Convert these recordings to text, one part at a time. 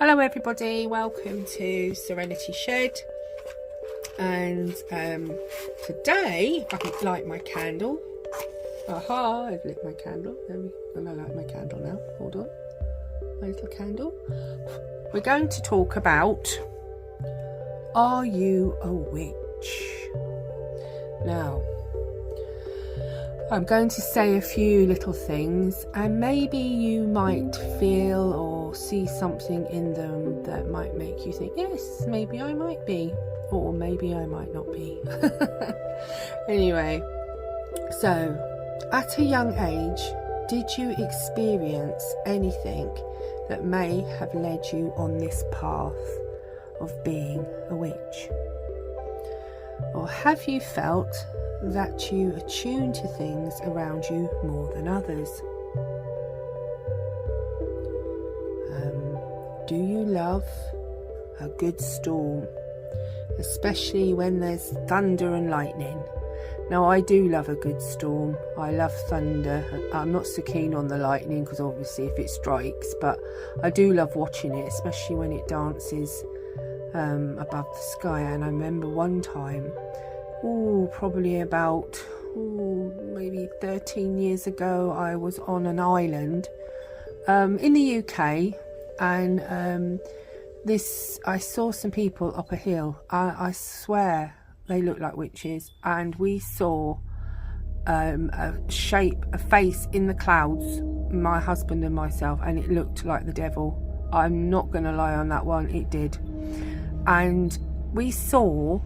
Hello everybody, welcome to Serenity Shed. And today I light my candle. Aha, I've lit my candle. And I light my candle now. Hold on. My little candle. We're going to talk about, are you a witch? Now, I'm going to say a few little things, and maybe you might feel or see something in them that might make you think, yes, maybe I might be, or maybe I might not be. Anyway, so at a young age, did you experience anything that may have led you on this path of being a witch? Or have you felt that you attune to things around you more than others? Do you love a good storm, especially when there's thunder and lightning? Now, I do love a good storm. I love thunder. I'm not so keen on the lightning because obviously if it strikes, but I do love watching it, especially when it dances above the sky. And I remember one time, probably about maybe 13 years ago, I was on an island in the UK, and I saw some people up a hill. I swear they looked like witches, and we saw a face in the clouds, my husband and myself, and it looked like the devil. I'm not gonna lie on that one, it did. And we saw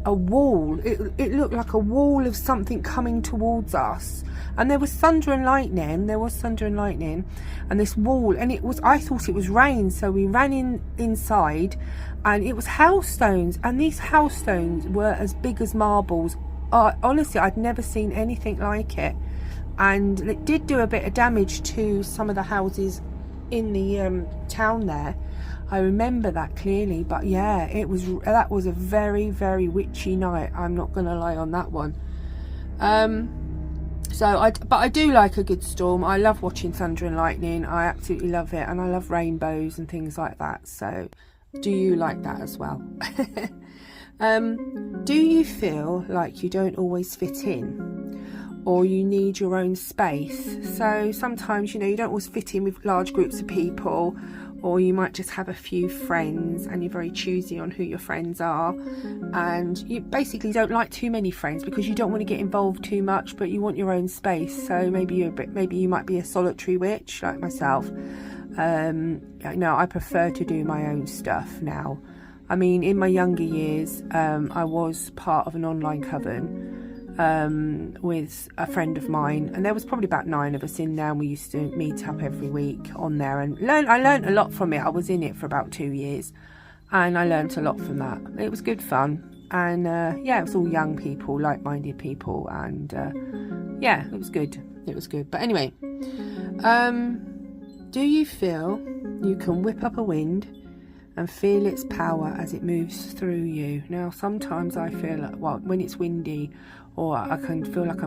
a wall. It looked like a wall of something coming towards us, and there was thunder and lightning. And this wall, and I thought it was rain, so we ran inside, and it was hailstones, and these hailstones were as big as marbles. Honestly, I'd never seen anything like it, and it did do a bit of damage to some of the houses in the town there. I remember that clearly, but yeah, that was a very, very witchy night. I'm not gonna lie on that one. But I do like a good storm. I love watching thunder and lightning. I absolutely love it, and I love rainbows and things like that. So, do you like that as well? Do you feel like you don't always fit in, or you need your own space? So sometimes, you don't always fit in with large groups of people, or you might just have a few friends and you're very choosy on who your friends are, and you basically don't like too many friends because you don't want to get involved too much, but you want your own space. So maybe you might be a solitary witch like myself. No, I prefer to do my own stuff now. I mean, in my younger years, I was part of an online coven with a friend of mine, and there was probably about 9 of us in there, and we used to meet up every week on there, and I learned a lot from it. I was in it for about 2 years, and I learned a lot from that. It was good fun, and yeah, it was all young people, like-minded people, and yeah, it was good. But anyway, do you feel you can whip up a wind and feel its power as it moves through you? Now, sometimes I feel like, when it's windy, or I can feel like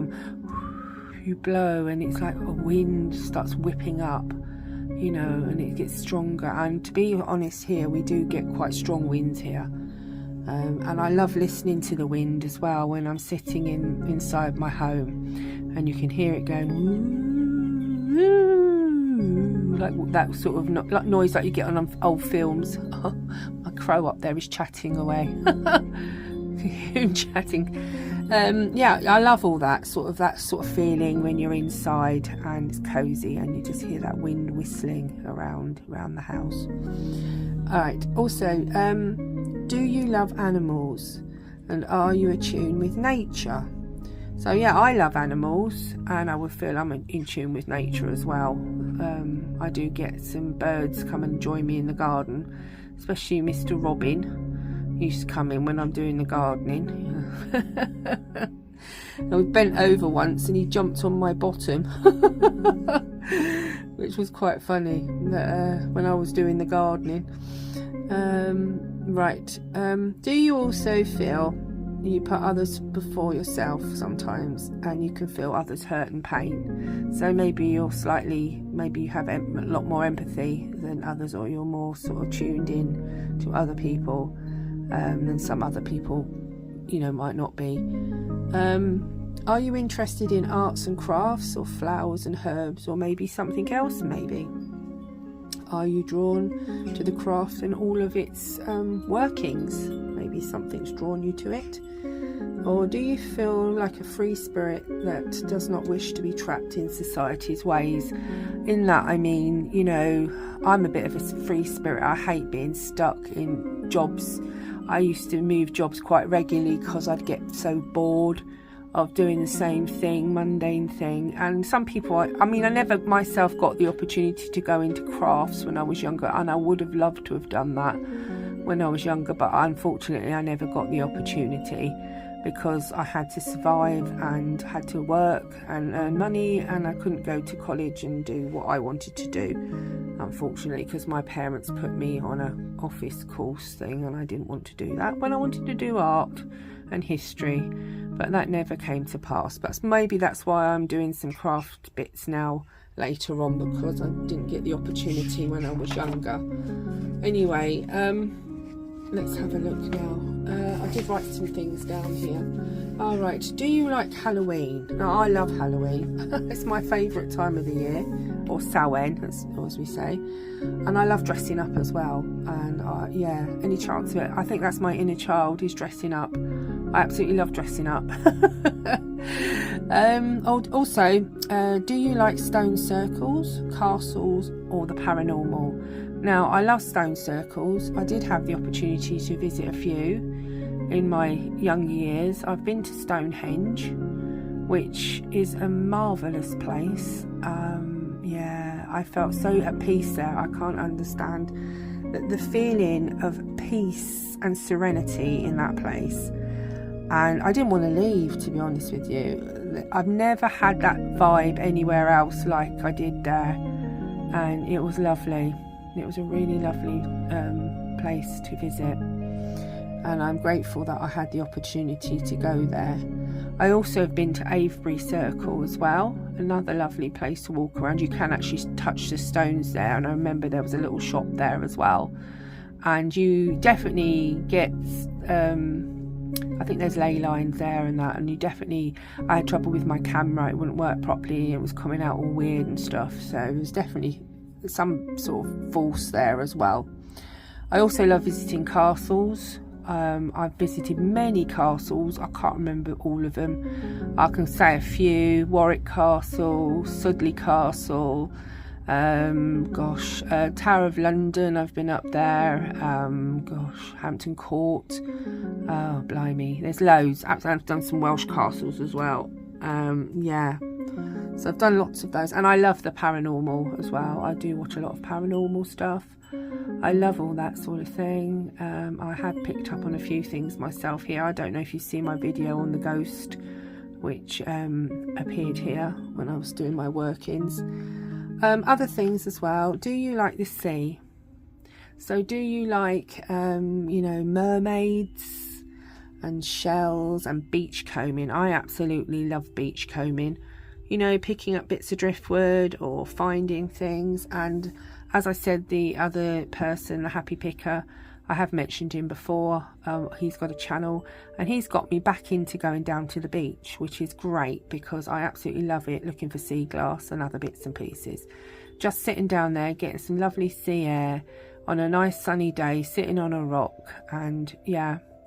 you blow, and it's like a wind starts whipping up, and it gets stronger. And to be honest, here we do get quite strong winds here, and I love listening to the wind as well when I'm sitting inside my home, and you can hear it going woo, like that sort of like noise like you get on old films. My crow up there is chatting away. Chatting. Yeah, I love all that sort of feeling when you're inside and it's cozy and you just hear that wind whistling around the house. All right. Also, do you love animals, and are you attuned with nature? So yeah, I love animals, and I would feel I'm in tune with nature as well. I do get some birds come and join me in the garden, especially Mr. Robin. He used to come in when I'm doing the gardening. And we bent over once and he jumped on my bottom, which was quite funny when I was doing the gardening. Right. Do you also feel you put others before yourself sometimes, and you can feel others' hurt and pain. So maybe you have a lot more empathy than others, or you're more sort of tuned in to other people than some other people, might not be. Are you interested in arts and crafts, or flowers and herbs, or maybe something else? Maybe are you drawn to the craft and all of its workings? Maybe something's drawn you to it. Or do you feel like a free spirit that does not wish to be trapped in society's ways? In that, I mean, I'm a bit of a free spirit. I hate being stuck in jobs. I used to move jobs quite regularly because I'd get so bored of doing the same thing, mundane thing. And some people, I never myself got the opportunity to go into crafts when I was younger, and I would have loved to have done that when I was younger, but unfortunately I never got the opportunity because I had to survive and had to work and earn money, and I couldn't go to college and do what I wanted to do, unfortunately, because my parents put me on an office course thing, and I didn't want to do that when I wanted to do art and history, but that never came to pass. But maybe that's why I'm doing some craft bits now later on, because I didn't get the opportunity when I was younger. Anyway, let's have a look now. I did write some things down here. All right, do you like Halloween? Now, I love Halloween. It's my favourite time of the year, or Samhain, as we say. And I love dressing up as well. And any chance of it. I think that's my inner child, is dressing up. I absolutely love dressing up. Also, do you like stone circles, castles, or the paranormal? Now, I love stone circles. I did have the opportunity to visit a few in my younger years. I've been to Stonehenge, which is a marvellous place. I felt so at peace there. I can't understand the feeling of peace and serenity in that place. And I didn't want to leave, to be honest with you. I've never had that vibe anywhere else like I did there. And it was lovely. It was a really lovely place to visit. And I'm grateful that I had the opportunity to go there. I also have been to Avebury Circle as well. Another lovely place to walk around. You can actually touch the stones there. And I remember there was a little shop there as well. And you definitely get... I think there's ley lines there and that, and I had trouble with my camera. It wouldn't work properly. It was coming out all weird and stuff, so there was definitely some sort of force there as well. I also love visiting castles. I've visited many castles. I can't remember all of them. I can say a few: Warwick Castle, Sudley Castle, Tower of London, I've been up there. Hampton Court. Oh, blimey, there's loads. I've done some Welsh castles as well. So I've done lots of those, and I love the paranormal as well. I do watch a lot of paranormal stuff. I love all that sort of thing. I have picked up on a few things myself here. I don't know if you see my video on the ghost, which appeared here when I was doing my work-ins. Other things as well. Do you like the sea? So do you like, mermaids and shells and beach combing? I absolutely love beach combing. Picking up bits of driftwood or finding things. And as I said, the other person, the Happy Picker, I have mentioned him before. He's got a channel, and he's got me back into going down to the beach, which is great because I absolutely love it, looking for sea glass and other bits and pieces. Just sitting down there, getting some lovely sea air on a nice sunny day, sitting on a rock, and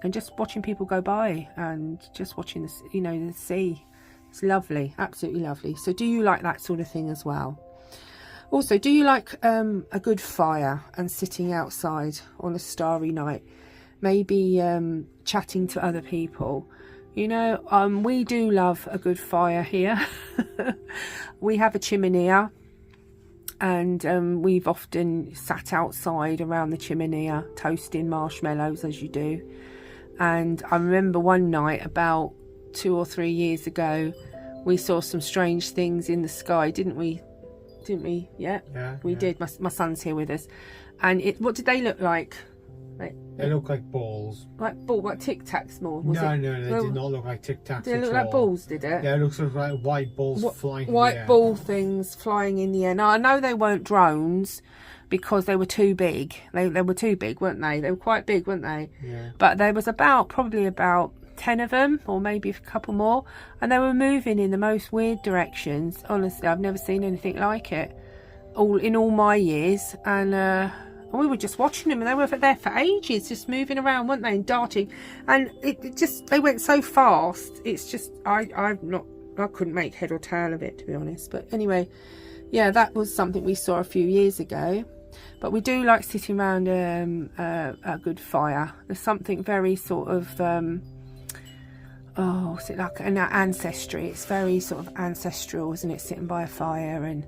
just watching people go by and just watching the sea. It's lovely, absolutely lovely. So do you like that sort of thing as well? Also, do you like a good fire and sitting outside on a starry night, maybe chatting to other people? We do love a good fire here. We have a chimney, and we've often sat outside around the chimney toasting marshmallows, as you do. And I remember one night about 2 or 3 years ago, we saw some strange things in the sky, didn't we? Yeah, we did. My son's here with us. And what did they look like? They look like balls. Like Tic Tacs more, was No, it? no, they did not look like Tic Tacs Did it at look all. like balls, did it? Yeah, it looks like white balls flying in the air. White ball things flying in the air. Now, I know they weren't drones because they were too big. They were too big, weren't they? They were quite big, weren't they? Yeah. But there was probably about 10 of them, or maybe a couple more. And they were moving in the most weird directions. Honestly, I've never seen anything like it in all my years. And we were just watching them, and they were there for ages, just moving around, weren't they, and darting. And they went so fast. It's just, I couldn't make head or tail of it, to be honest. But anyway, yeah, that was something we saw a few years ago. But we do like sitting around a good fire. There's something very sort of, what's it like, an ancestry. It's very sort of ancestral, isn't it, sitting by a fire and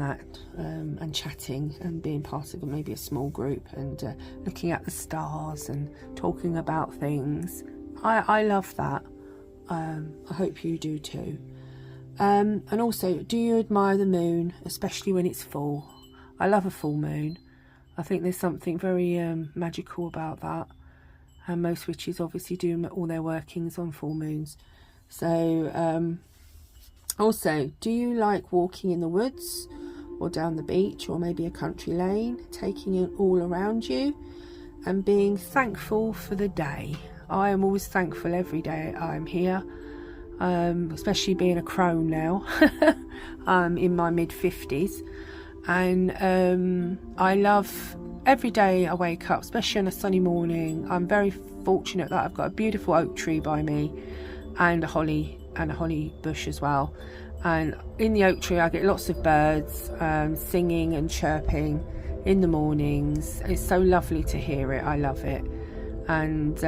that, and chatting and being part of maybe a small group and looking at the stars and talking about things. I love that. I hope you do too. And also, do you admire the moon, especially when it's full? I love a full moon. I think there's something very magical about that. And most witches obviously do all their workings on full moons. So, also, do you like walking in the woods or down the beach or maybe a country lane, taking it all around you and being thankful for the day? I am always thankful every day I'm here, especially being a crone now. I'm in my mid-50s, and I love every day I wake up, especially on a sunny morning. I'm very fortunate that I've got a beautiful oak tree by me and a holly bush as well. And in the oak tree I get lots of birds singing and chirping in the mornings. It's so lovely to hear it. I love it. And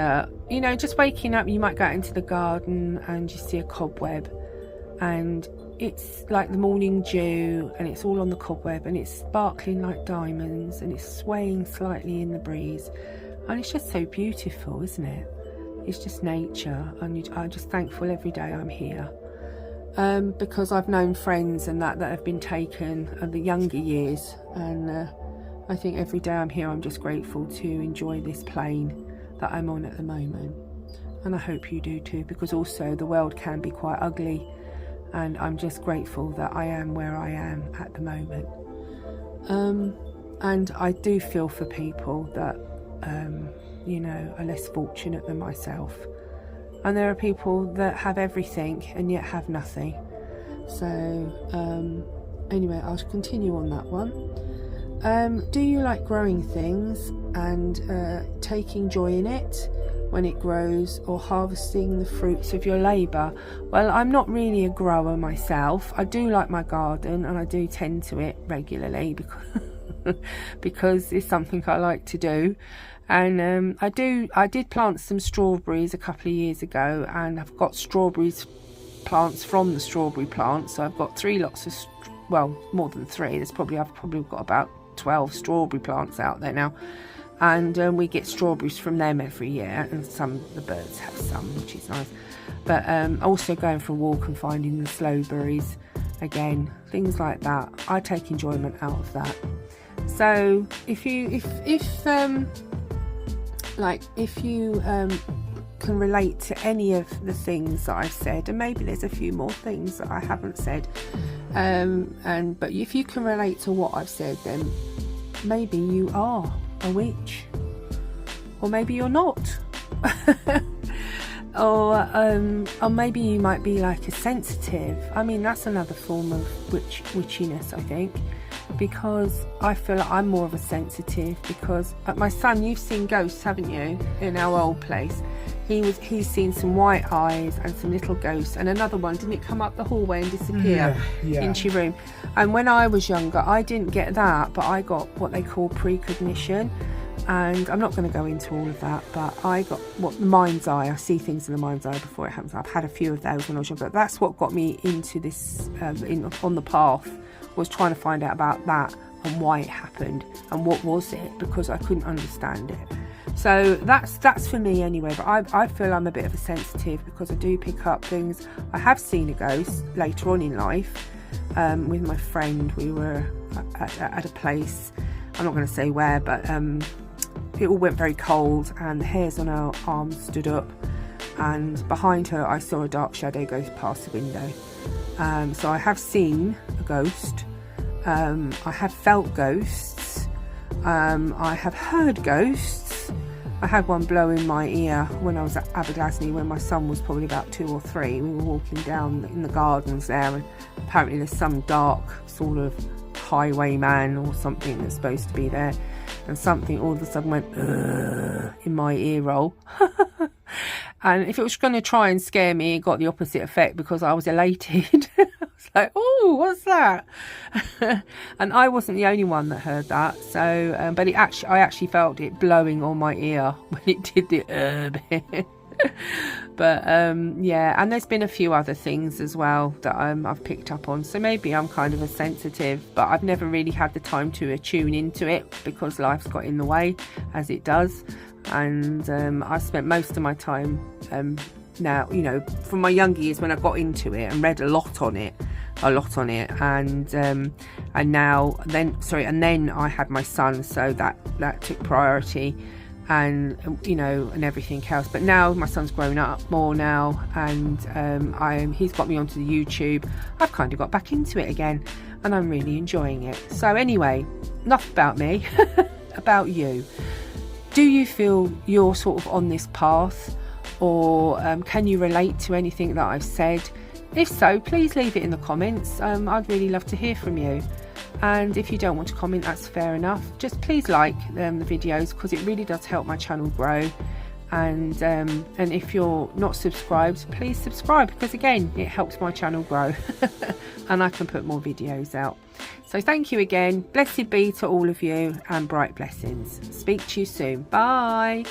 you know, just waking up, you might go out into the garden and you see a cobweb, and it's like the morning dew, and it's all on the cobweb, and it's sparkling like diamonds, and it's swaying slightly in the breeze, and it's just so beautiful, isn't it? It's just nature, and I'm just thankful every day I'm here. Because I've known friends and that have been taken in the younger years, and I think every day I'm here I'm just grateful to enjoy this plane that I'm on at the moment. And I hope you do too, because also the world can be quite ugly, and I'm just grateful that I am where I am at the moment. And I do feel for people that you know, are less fortunate than myself. And there are people that have everything and yet have nothing. So anyway, I'll continue on that one. Do you like growing things and taking joy in it when it grows, or harvesting the fruits of your labour? Well, I'm not really a grower myself. I do like my garden, and I do tend to it regularly because it's something I like to do. And I did plant some strawberries a couple of years ago, and I've got strawberries plants from the strawberry plant. So I've got 3 lots of, well, more than 3. I've probably got about 12 strawberry plants out there now, and we get strawberries from them every year, and the birds have some, which is nice. But also going for a walk and finding the slowberries, again, things like that. I take enjoyment out of that. So if you can relate to any of the things that I've said, and maybe there's a few more things that I haven't said, but if you can relate to what I've said, then maybe you are a witch, or maybe you're not. or maybe you might be like a sensitive. I mean, that's another form of witchiness, I think, because I feel like I'm more of a sensitive. Because my son, you've seen ghosts, haven't you, in our old place? He's seen some white eyes and some little ghosts, and another one, didn't it come up the hallway and disappear into your room? And when I was younger, I didn't get that, but I got what they call precognition. And I'm not going to go into all of that, but I got the mind's eye. I see things in the mind's eye before it happens. I've had a few of those when I was younger. That's what got me into this, on the path, was trying to find out about that and why it happened and what was it, because I couldn't understand it. So that's for me anyway. But I feel I'm a bit of a sensitive, because I do pick up things. I have seen a ghost later on in life with my friend. We were at a place, I'm not going to say where, but it all went very cold, and the hairs on her arms stood up, and behind her I saw a dark shadow go past the window. So I have seen a ghost, I have felt ghosts, I have heard ghosts. I had one blow in my ear when I was at Aberglasney when my son was probably about 2 or 3. We were walking down in the gardens there, and apparently there's some dark sort of highwayman or something that's supposed to be there, and something all of a sudden went in my ear roll. And if it was going to try and scare me, it got the opposite effect because I was elated. I was like, oh, what's that? And I wasn't the only one that heard that. So, but I actually felt it blowing on my ear when it did the bit. But yeah, and there's been a few other things as well that I've picked up on. So maybe I'm kind of a sensitive, but I've never really had the time to tune into it because life's got in the way, as it does. And I spent most of my time now, you know, from my younger years when I got into it and read a lot on it, and now then I had my son, so that took priority, and you know, and everything else. But now my son's grown up more now, and he's got me onto the YouTube. I've kind of got back into it again, and I'm really enjoying it. So anyway, enough about me. About you. Do you feel you're sort of on this path, or can you relate to anything that I've said? If so, please leave it in the comments. I'd really love to hear from you. And if you don't want to comment, that's fair enough. Just please like the videos, because it really does help my channel grow. And if you're not subscribed, please subscribe, because again, it helps my channel grow and I can put more videos out. So thank you again. Blessed be to all of you, and bright blessings. Speak to you soon. Bye.